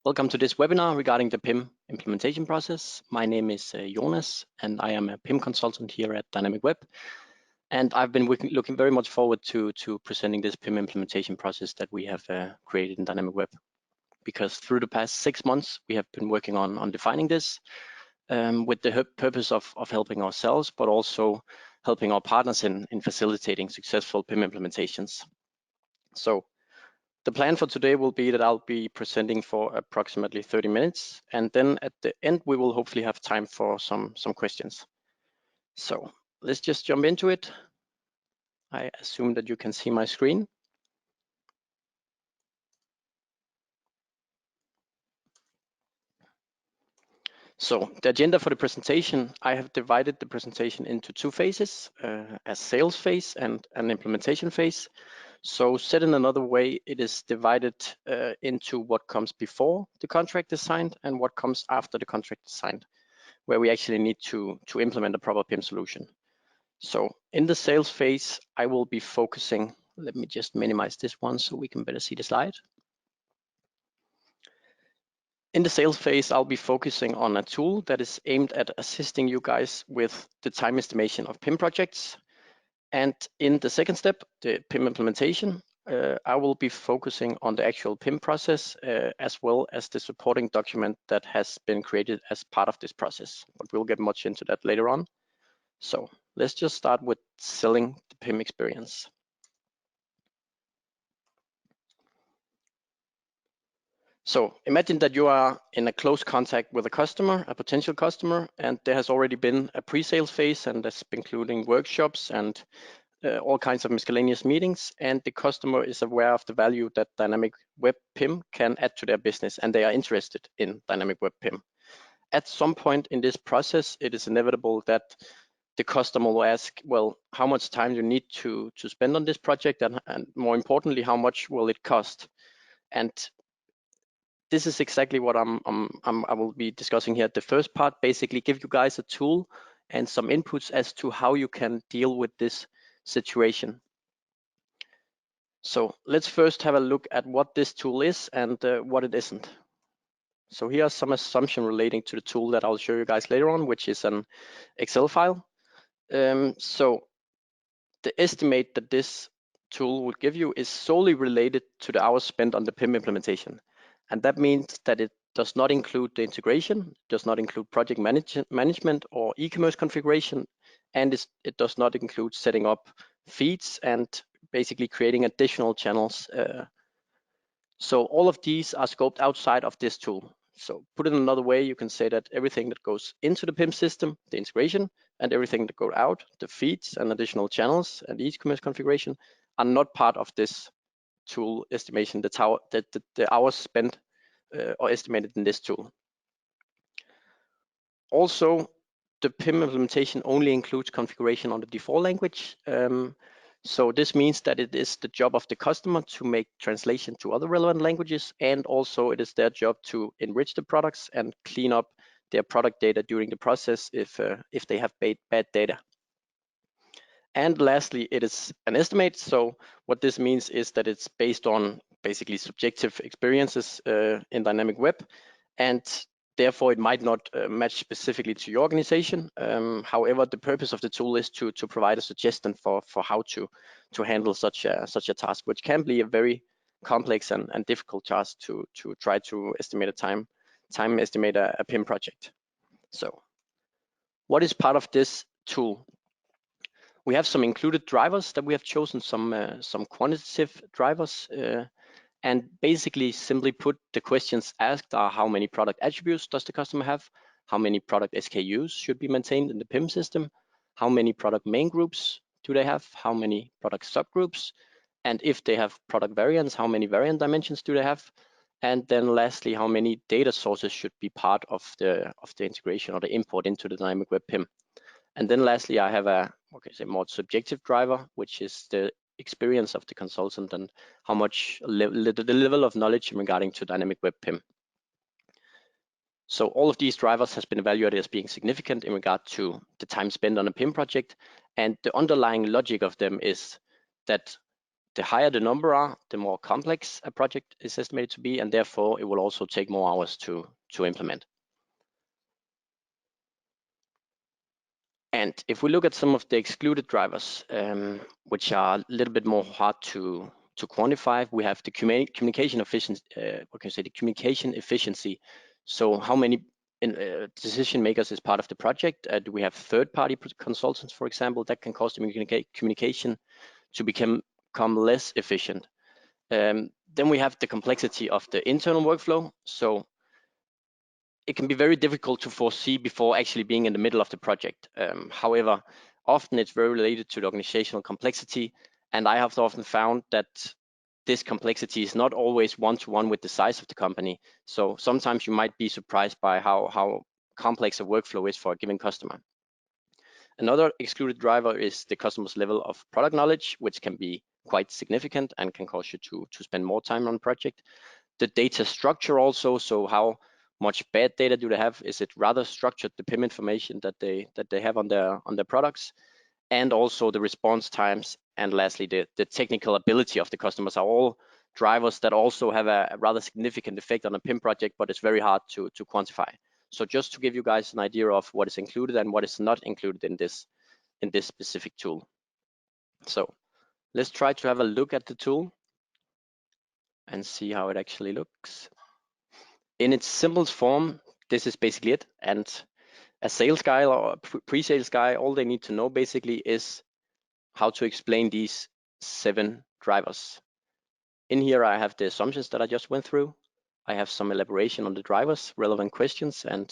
Welcome to this webinar regarding the PIM implementation process. My name is Jonas, and I am a PIM consultant here at Dynamicweb. And I've been looking very much forward to presenting this PIM implementation process that we have created in Dynamicweb. Because through the past 6 months, we have been working on defining this with the purpose of helping ourselves, but also helping our partners in facilitating successful PIM implementations. So the plan for today will be that I'll be presenting for approximately 30 minutes, and then at the end we will hopefully have time for some questions. So let's just jump into it. I assume that you can see my screen. So the agenda for the presentation, I have divided the presentation into 2 phases, a sales phase and an implementation phase. So said in another way, it is divided into what comes before the contract is signed and what comes after the contract is signed, where we actually need to implement a proper PIM solution. So in the sales phase, I will be focusing, let me just minimize this one so we can better see the slide. In the sales phase, I'll be focusing on a tool that is aimed at assisting you guys with the time estimation of PIM projects. And in the second step, the PIM implementation, I will be focusing on the actual PIM process as well as the supporting document that has been created as part of this process. But we'll get much into that later on. So let's just start with selling the PIM experience. So imagine that you are in a close contact with a customer, a potential customer, and there has already been a pre-sales phase, and that's including workshops and all kinds of miscellaneous meetings, and the customer is aware of the value that Dynamicweb PIM can add to their business, and they are interested in Dynamicweb PIM. At some point in this process, it is inevitable that the customer will ask, well, how much time do you need to spend on this project, and more importantly, how much will it cost? And this is exactly what I will be discussing here. The first part, basically give you guys a tool and some inputs as to how you can deal with this situation. So let's first have a look at what this tool is and what it isn't. So here are some assumptions relating to the tool that I'll show you guys later on, which is an Excel file. So the estimate that this tool will give you is solely related to the hours spent on the PIM implementation. And that means that it does not include the integration, does not include project management or e-commerce configuration, and it does not include setting up feeds and basically creating additional channels. So all of these are scoped outside of this tool. So put it another way, you can say that everything that goes into the PIM system, the integration, and everything that goes out, the feeds and additional channels and e-commerce configuration, are not part of this tool estimation, the hours spent or estimated in this tool. Also, the PIM implementation only includes configuration on the default language. So this means that it is the job of the customer to make translation to other relevant languages, and also it is their job to enrich the products and clean up their product data during the process if they have bad data. And lastly, it is an estimate. So what this means is that it's based on basically subjective experiences in Dynamicweb, and therefore it might not match specifically to your organization. However, the purpose of the tool is to provide a suggestion for how to handle such a task, which can be a very complex and difficult task to try to estimate estimate a PIM project. So what is part of this tool? We have some included drivers that we have chosen, some quantitative drivers, and basically simply put, the questions asked are: how many product attributes does the customer have? How many product SKUs should be maintained in the PIM system? How many product main groups do they have? How many product subgroups? And if they have product variants, how many variant dimensions do they have? And then lastly, how many data sources should be part of the integration or the import into the Dynamicweb PIM? And then lastly, I have a more subjective driver, which is the experience of the consultant and how much the level of knowledge regarding to Dynamicweb PIM. So all of these drivers has been evaluated as being significant in regard to the time spent on a PIM project, and the underlying logic of them is that the higher the number are, the more complex a project is estimated to be, and therefore it will also take more hours to implement. And if we look at some of the excluded drivers, which are a little bit more hard to quantify, we have the communication efficiency. What can I say? The communication efficiency. So how many decision makers is part of the project? Do we have third-party consultants, for example, that can cause the communication to become less efficient? Then we have the complexity of the internal workflow. So it can be very difficult to foresee before actually being in the middle of the project. However, often it's very related to the organizational complexity, and I have often found that this complexity is not always one-to-one with the size of the company. So sometimes you might be surprised by how complex a workflow is for a given customer. Another excluded driver is the customer's level of product knowledge, which can be quite significant and can cause you to spend more time on a project. The data structure also, so how much bad data do they have? Is it rather structured, the PIM information that they have on their products? And also the response times, and lastly the technical ability of the customers are all drivers that also have a rather significant effect on a PIM project, but it's very hard to quantify. So just to give you guys an idea of what is included and what is not included in this specific tool. So let's try to have a look at the tool and see how it actually looks. In its simplest form, this is basically it. And a sales guy or a pre-sales guy, all they need to know basically is how to explain these 7 drivers. In here, I have the assumptions that I just went through. I have some elaboration on the drivers, relevant questions, and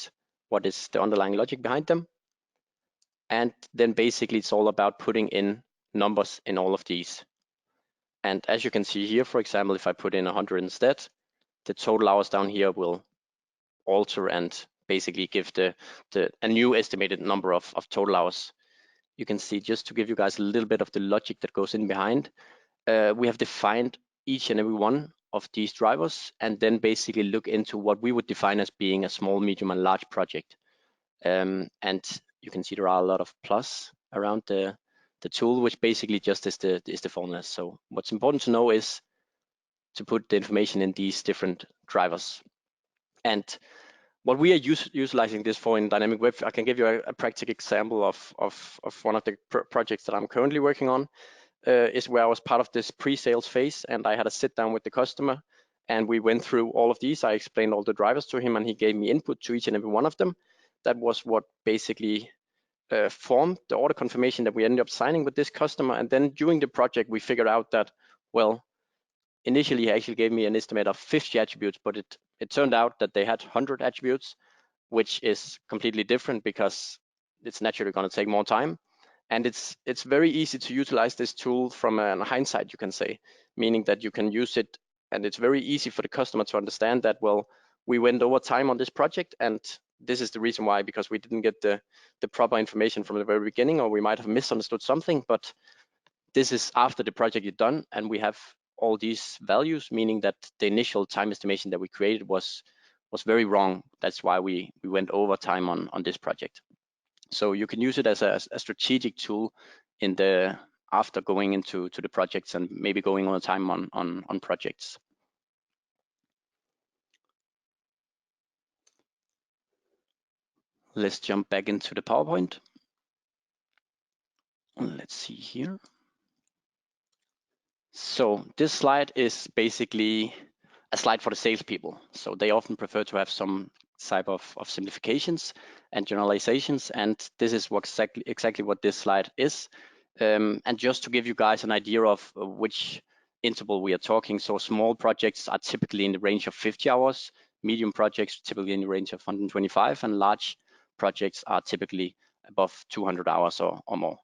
what is the underlying logic behind them. And then basically it's all about putting in numbers in all of these. And as you can see here, for example, if I put in 100 instead, the total hours down here will alter and basically give a new estimated number of total hours. You can see, just to give you guys a little bit of the logic that goes in behind, we have defined each and every one of these drivers and then basically look into what we would define as being a small, medium, and large project. And you can see there are a lot of plus around the tool, which basically just is the formula. So what's important to know is to put the information in these different drivers. And what we are utilizing this for in Dynamicweb, I can give you a practical example of one of the projects that I'm currently working on, is where I was part of this pre-sales phase, and I had a sit down with the customer, and we went through all of these. I explained all the drivers to him, and he gave me input to each and every one of them. That was what basically formed the order confirmation that we ended up signing with this customer. And then during the project, we figured out that, well, initially he actually gave me an estimate of 50 attributes, but it turned out that they had 100 attributes, which is completely different because it's naturally going to take more time. And it's very easy to utilize this tool from a hindsight, you can say, meaning that you can use it, and it's very easy for the customer to understand that, well, we went over time on this project, and this is the reason why, because we didn't get the proper information from the very beginning, or we might have misunderstood something, but this is after the project is done, and we have all these values, meaning that the initial time estimation that we created was very wrong. That's why we went over time on this project. So you can use it as a strategic tool in the after going into the projects and maybe going on time on projects. Let's jump back into the PowerPoint. Let's see here. So this slide is basically a slide for the salespeople. So they often prefer to have some type of simplifications and generalizations, and this is exactly what this slide is. And just to give you guys an idea of which interval we are talking, so small projects are typically in the range of 50 hours, medium projects typically in the range of 125, and large projects are typically above 200 hours or more.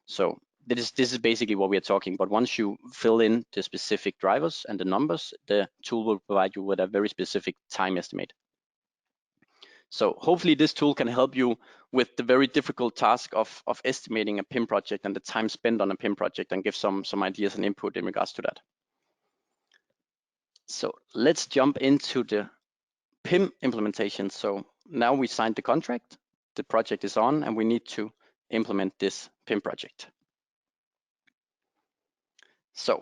So this is basically what we are talking, but once you fill in the specific drivers and the numbers, the tool will provide you with a very specific time estimate. So hopefully this tool can help you with the very difficult task of estimating a PIM project and the time spent on a PIM project, and give some ideas and input in regards to that. So let's jump into the PIM implementation. So now we signed the contract, the project is on, and we need to implement this PIM project. So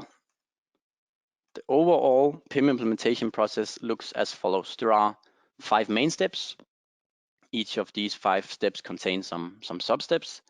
The overall PIM implementation process looks as follows. There are 5 main steps. Each of these 5 steps contains some sub-steps.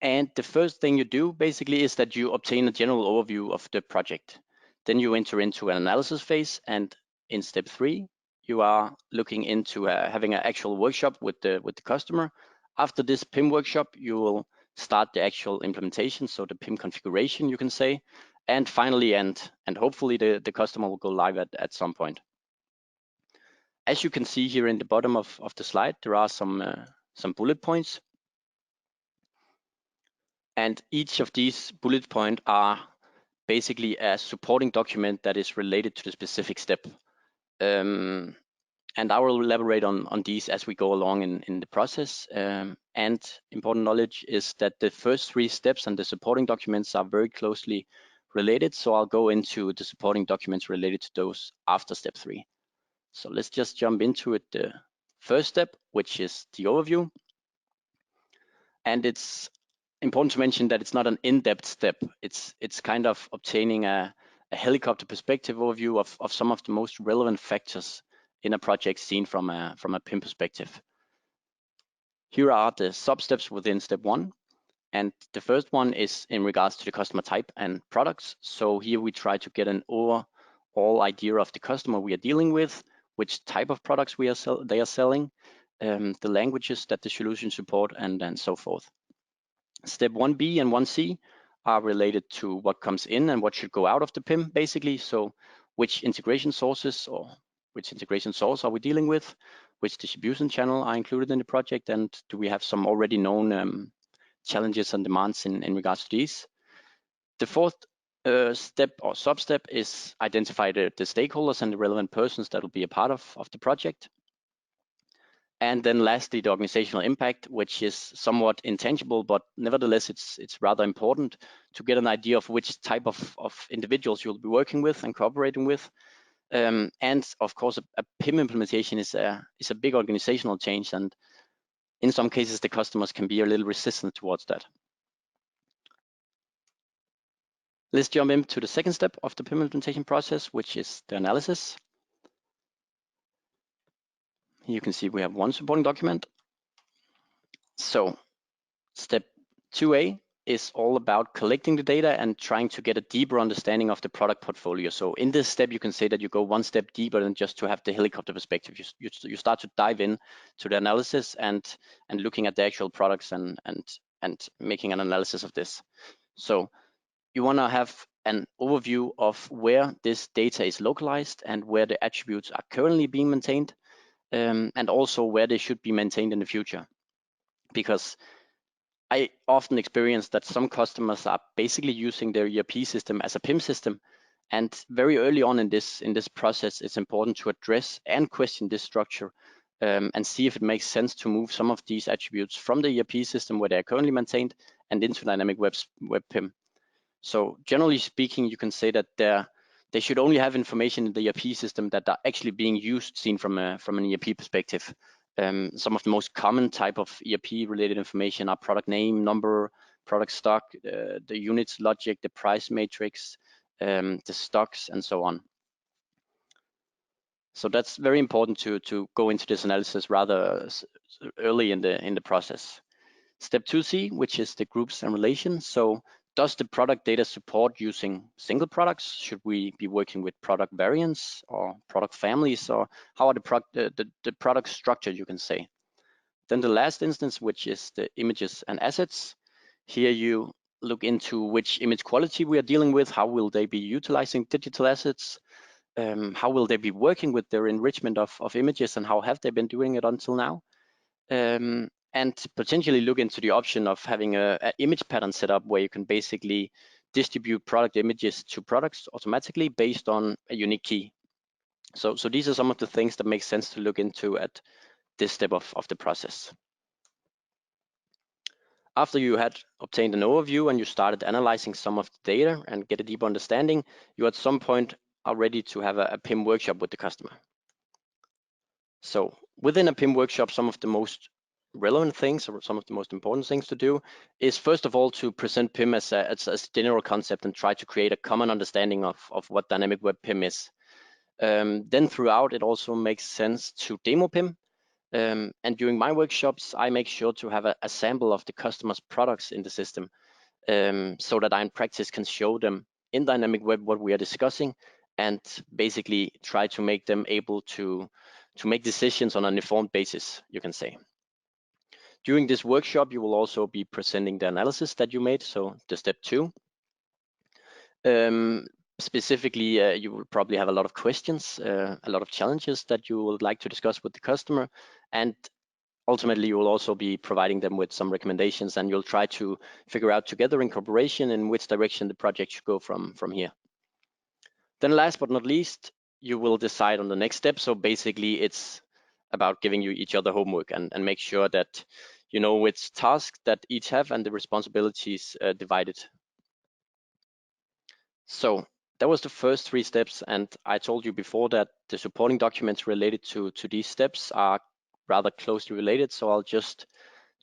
And the first thing you do basically is that you obtain a general overview of the project. Then you enter into an analysis phase, and in step 3, you are looking into having an actual workshop with the customer. After this PIM workshop, you will start the actual implementation, so the PIM configuration, you can say, and finally, and hopefully the customer will go live at some point. As you can see here in the bottom of the slide, there are some bullet points. And each of these bullet points are basically a supporting document that is related to the specific step. And I will elaborate on these as we go along in the process. And important knowledge is that the first 3 steps and the supporting documents are very closely related. So I'll go into the supporting documents related to those after step 3. So let's just jump into it. The first step, which is the overview. And it's important to mention that it's not an in-depth step. It's kind of obtaining a helicopter perspective overview of some of the most relevant factors in a project seen from a PIM perspective. Here are the sub-steps within step 1. And the first one is in regards to the customer type and products. So here we try to get an overall idea of the customer we are dealing with, which type of products they are selling, the languages that the solution support, and so forth. Step 1B and 1C are related to what comes in and what should go out of the PIM, basically. So which integration sources or which integration source are we dealing with, which distribution channel are included in the project, and do we have some already known challenges and demands in regards to these. The fourth step or sub-step is identify the stakeholders and the relevant persons that will be a part of the project. And then lastly, the organizational impact, which is somewhat intangible, but nevertheless, it's rather important to get an idea of which type of individuals you'll be working with and cooperating with. And of course, a PIM implementation is a big organizational change, and in some cases, the customers can be a little resistant towards that. Let's jump into the second step of the PIM implementation process, which is the analysis. Here you can see we have one supporting document. So step 2A is all about collecting the data and trying to get a deeper understanding of the product portfolio. So in this step, you can say that you go one step deeper than just to have the helicopter perspective. You start to dive in to the analysis and looking at the actual products and making an analysis of this. So you want to have an overview of where this data is localized and where the attributes are currently being maintained, and also where they should be maintained in the future. Because I often experience that some customers are basically using their ERP system as a PIM system, and very early on in this process, it's important to address and question this structure and see if it makes sense to move some of these attributes from the ERP system where they are currently maintained and into Dynamicweb's web PIM. So generally speaking, you can say that they should only have information in the ERP system that are actually being used, seen from an ERP perspective. Some of the most common type of ERP related information are product name, number, product stock, the units logic, the price matrix, the stocks, and so on. So that's very important to go into this analysis rather early in the process. Step 2C, which is the groups and relations. So does the product data support using single products? Should we be working with product variants or product families, or how are the product structured, you can say? Then the last instance, which is the images and assets. Here you look into which image quality we are dealing with. How will they be utilizing digital assets? How will they be working with their enrichment of images, and how have they been doing it until now? And potentially look into the option of having an image pattern set up where you can basically distribute product images to products automatically based on a unique key. So these are some of the things that make sense to look into at this step of the process. After you had obtained an overview and you started analyzing some of the data and get a deeper understanding, you at some point are ready to have a PIM workshop with the customer. So within a PIM workshop, some of the most relevant things, or some of the most important things to do, is first of all to present PIM as a general concept and try to create a common understanding of what Dynamicweb PIM is. Then throughout, it also makes sense to demo PIM. And during my workshops, I make sure to have a sample of the customer's products in the system, so that I in practice can show them in Dynamicweb what we are discussing, and basically try to make them able to make decisions on an informed basis, you can say. During this workshop, you will also be presenting the analysis that you made, so the step 2. Specifically, you will probably have a lot of questions, a lot of challenges that you would like to discuss with the customer, and ultimately you will also be providing them with some recommendations, and you'll try to figure out together in cooperation in which direction the project should go from here. Then last but not least, you will decide on the next step. So basically it's about giving you each other homework and make sure that you know which tasks that each have and the responsibilities divided. So that was the first 3 steps, and I told you before that the supporting documents related to these steps are rather closely related. So I'll just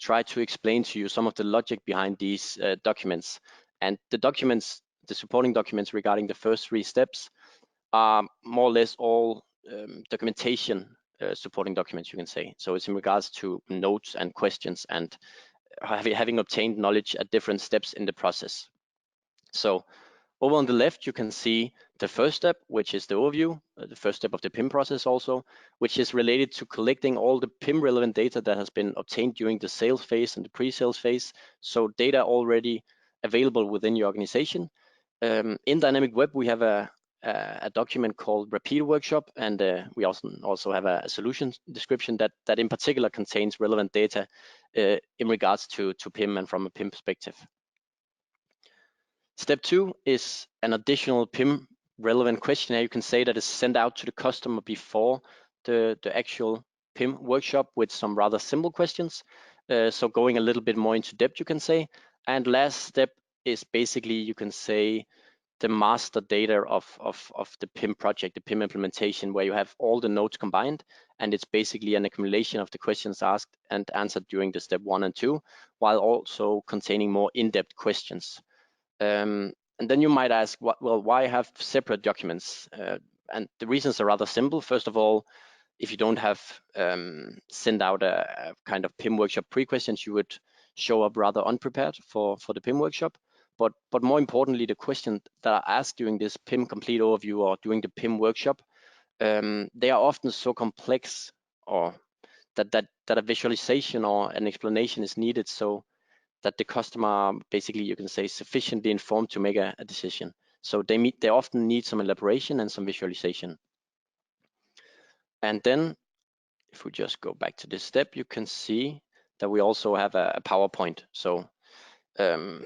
try to explain to you some of the logic behind these documents. And the supporting documents regarding the first 3 steps are more or less all documentation supporting documents, you can say. So it's in regards to notes and questions and having obtained knowledge at different steps in the process. So over on the left, you can see the first step, which is the overview, the first step of the PIM process also, which is related to collecting all the PIM relevant data that has been obtained during the sales phase and the pre-sales phase. So data already available within your organization. In Dynamicweb, we have a document called PIM-Workshop, and we also have a solution description that in particular contains relevant data in regards to PIM and from a PIM perspective. Step 2 is an additional PIM relevant questionnaire, you can say, that is sent out to the customer before the actual PIM workshop with some rather simple questions. So going a little bit more into depth, you can say. And last step is basically, you can say, the master data of the PIM project, the PIM implementation, where you have all the notes combined, and it's basically an accumulation of the questions asked and answered during the step 1 and 2, while also containing more in-depth questions. And then you might ask, well, why have separate documents? And the reasons are rather simple. First of all, if you don't have sent out a kind of PIM workshop pre-questions, you would show up rather unprepared for the PIM workshop. But more importantly, the questions that are asked during this PIM complete overview or during the PIM workshop, they are often so complex, or that a visualization or an explanation is needed, so that the customer basically, you can say, sufficiently informed to make a decision. So they often need some elaboration and some visualization. And then if we just go back to this step, you can see that we also have a PowerPoint. So the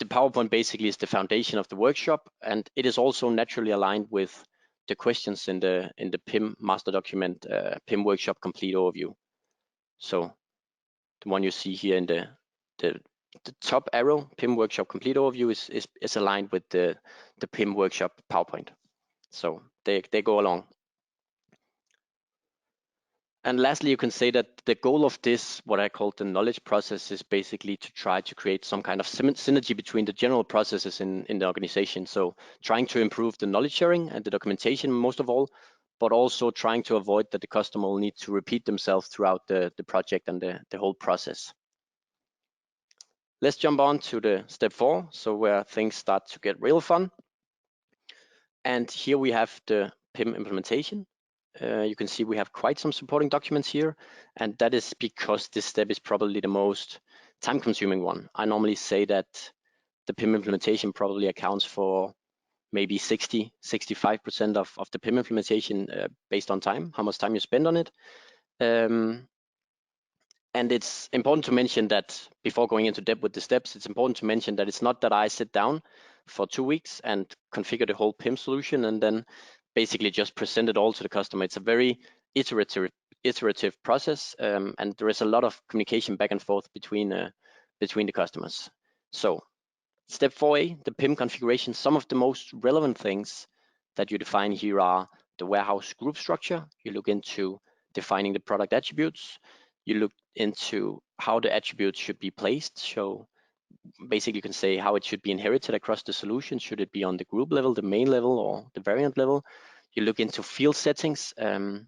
PowerPoint basically is the foundation of the workshop, and it is also naturally aligned with the questions in the PIM master document, PIM workshop complete overview. So the one you see here in the top arrow, PIM workshop complete overview, is aligned with the PIM workshop PowerPoint. So they go along. And lastly, you can say that the goal of this, what I call the knowledge process, is basically to try to create some kind of synergy between the general processes in the organization. So trying to improve the knowledge sharing and the documentation most of all, but also trying to avoid that the customer will need to repeat themselves throughout the project and the whole process. Let's jump on to the step 4, so where things start to get real fun. And here we have the PIM implementation. You can see we have quite some supporting documents here, and that is because this step is probably the most time-consuming one. I normally say that the PIM implementation probably accounts for maybe 60–65% of the PIM implementation based on time, how much time you spend on it. And it's important to mention that before going into depth with the steps, it's important to mention that it's not that I sit down for 2 weeks and configure the whole PIM solution and then basically just present it all to the customer. It's a very iterative process, and there is a lot of communication back and forth between the customers. So step 4A, the PIM configuration. Some of the most relevant things that you define here are the warehouse group structure. You look into defining the product attributes. You look into how the attributes should be placed. So basically you can say how it should be inherited across the solution. Should it be on the group level, the main level, or the variant level? You look into field settings and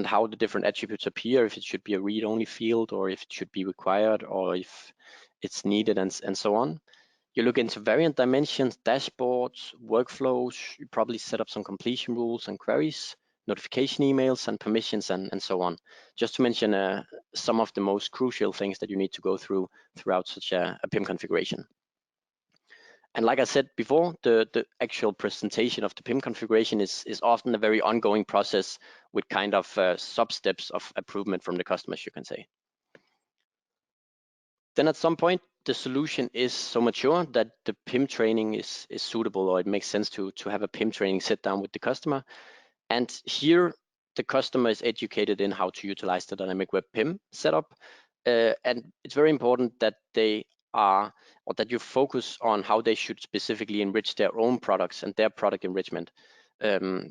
how the different attributes appear, if it should be a read-only field, or if it should be required, or if it's needed, and so on. You look into variant dimensions, dashboards, workflows. You probably set up some completion rules and queries, notification emails, and permissions, and so on. Just to mention some of the most crucial things that you need to go through throughout such a PIM configuration. And like I said before, the actual presentation of the PIM configuration is often a very ongoing process with kind of sub-steps of improvement from the customers, you can say. Then at some point, the solution is so mature that the PIM training is suitable, or it makes sense to have a PIM training sit down with the customer. And here, the customer is educated in how to utilize the Dynamicweb PIM setup. And it's very important that they are, or that you focus on how they should specifically enrich their own products and their product enrichment.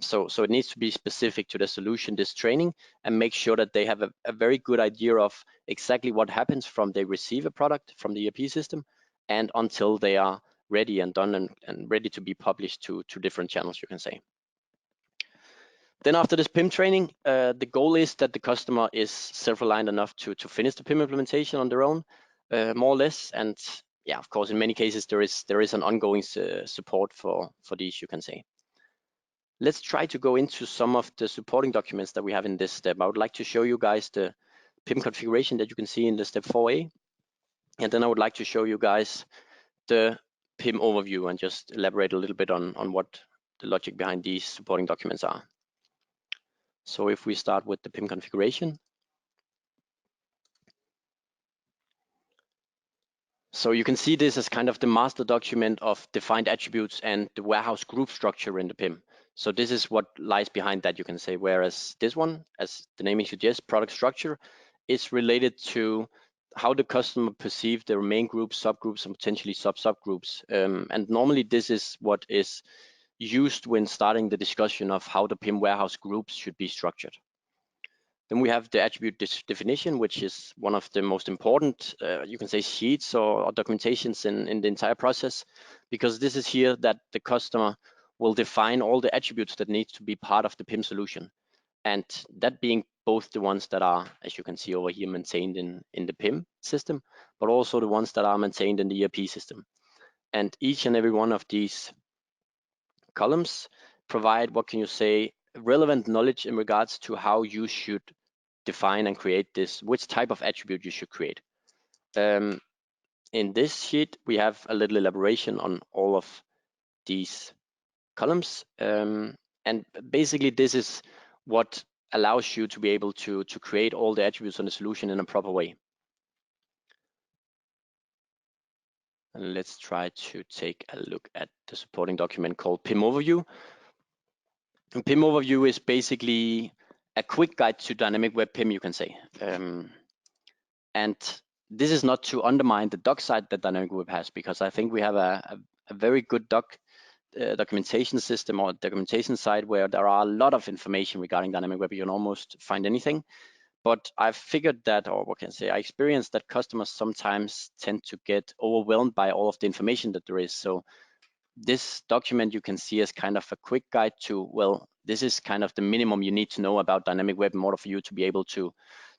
So it needs to be specific to the solution, this training, and make sure that they have a very good idea of exactly what happens from they receive a product from the ERP system and until they are ready and done and ready to be published to different channels, you can say. Then after this PIM training, the goal is that the customer is self-reliant enough to finish the PIM implementation on their own, more or less. And yeah, of course, in many cases, there is an ongoing support for these, you can say. Let's try to go into some of the supporting documents that we have in this step. I would like to show you guys the PIM configuration that you can see in the step 4a. And then I would like to show you guys the PIM overview and just elaborate a little bit on what the logic behind these supporting documents are. So if we start with the PIM configuration. So you can see this as kind of the master document of defined attributes and the warehouse group structure in the PIM. So this is what lies behind that, you can say, whereas this one, as the naming suggests, product structure, is related to how the customer perceives their main groups, subgroups, and potentially subgroups. And normally this is what is used when starting the discussion of how the PIM warehouse groups should be structured. Then we have the attribute definition, which is one of the most important, you can say, sheets or documentations in the entire process, because this is here that the customer will define all the attributes that need to be part of the PIM solution. And that being both the ones that are, as you can see over here, maintained in the PIM system, but also the ones that are maintained in the ERP system. And each and every one of these columns provide, what can you say, relevant knowledge in regards to how you should define and create this, which type of attribute you should create. In this sheet, we have a little elaboration on all of these columns. And basically, this is what allows you to be able to create all the attributes on the solution in a proper way. And let's try to take a look at the supporting document called PIM Overview. And PIM Overview is basically a quick guide to Dynamicweb PIM, you can say. And this is not to undermine the doc side that Dynamicweb has, because I think we have a very good documentation system or documentation side where there are a lot of information regarding Dynamicweb. You can almost find anything. But I've figured that, or what can I say, I experienced that customers sometimes tend to get overwhelmed by all of the information that there is. So this document you can see as kind of a quick guide to, well, this is kind of the minimum you need to know about Dynamicweb in order for you to be able to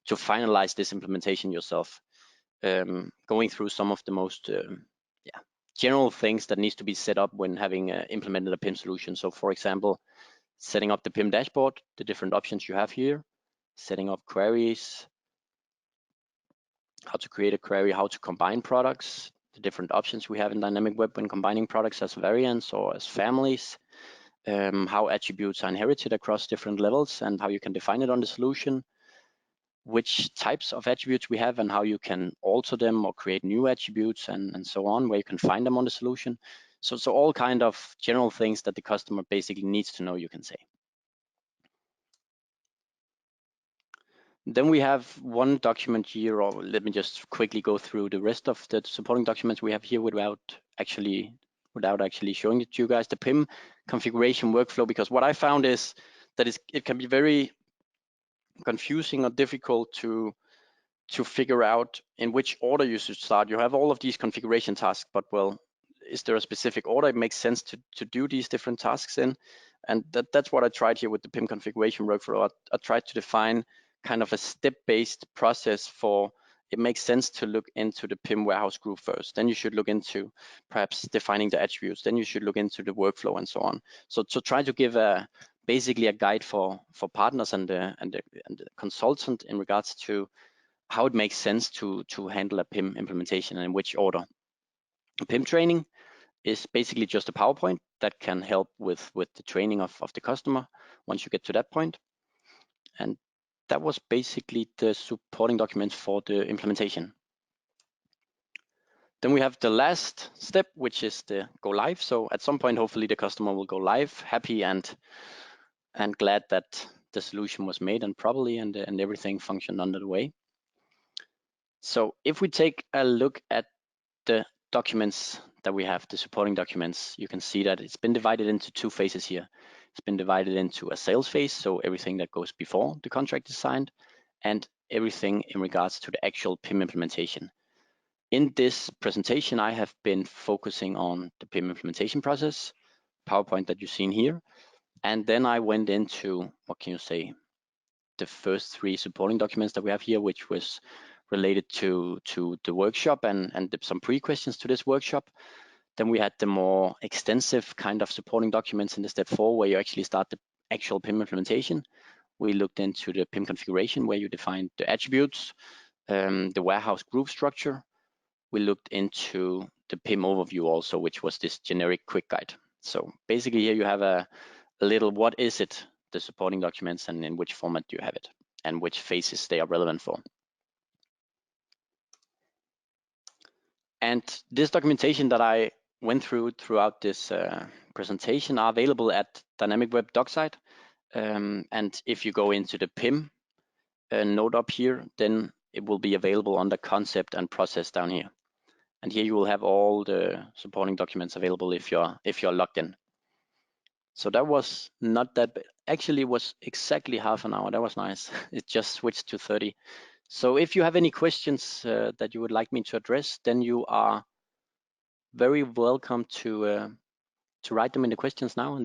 finalize this implementation yourself. Going through some of the most general things that needs to be set up when having implemented a PIM solution. So for example, setting up the PIM dashboard, the different options you have here, setting up queries, how to create a query, how to combine products, the different options we have in Dynamicweb when combining products as variants or as families, how attributes are inherited across different levels and how you can define it on the solution, which types of attributes we have and how you can alter them or create new attributes and so on, where you can find them on the solution. So all kind of general things that the customer basically needs to know, you can say. Then we have one document here, or let me just quickly go through the rest of the supporting documents we have here without actually showing it to you guys, the PIM configuration workflow, because what I found is that it can be very confusing or difficult to to figure out in which order you should start. You have all of these configuration tasks, but well, is there a specific order it makes sense to do these different tasks in? And that's what I tried here with the PIM configuration workflow. I tried to define kind of a step-based process for it makes sense to look into the PIM warehouse group first. Then you should look into perhaps defining the attributes. Then you should look into the workflow and so on. So to try to give basically a guide for partners and the consultant in regards to how it makes sense to handle a PIM implementation and in which order. PIM training is basically just a PowerPoint that can help with the training of the customer once you get to that point. And that was basically the supporting documents for the implementation. Then we have the last step, which is the go live. So at some point, hopefully the customer will go live happy and glad that the solution was made and properly and everything functioned under the way. So if we take a look at the documents that we have, the supporting documents, you can see that it's been divided into two phases here. It's been divided into a sales phase, so everything that goes before the contract is signed, and everything in regards to the actual PIM implementation. In this presentation, I have been focusing on the PIM implementation process, PowerPoint that you've seen here, and then I went into, what can you say, the first three supporting documents that we have here, which was related to the workshop and some pre-questions to this workshop. Then we had the more extensive kind of supporting documents in the step 4, where you actually start the actual PIM implementation. We looked into the PIM configuration, where you define the attributes, the warehouse group structure. We looked into the PIM overview also, which was this generic quick guide. So basically here you have a little, what is it, the supporting documents, and in which format do you have it, and which phases they are relevant for. And this documentation that I went throughout this presentation are available at Dynamicweb doc site. And if you go into the PIM node up here, then it will be available under concept and process down here. And here you will have all the supporting documents available if you're logged in. So that was not that bad. Actually, it was exactly half an hour. That was nice. It just switched to 30. So if you have any questions that you would like me to address, then you are very welcome to write them in the questions now.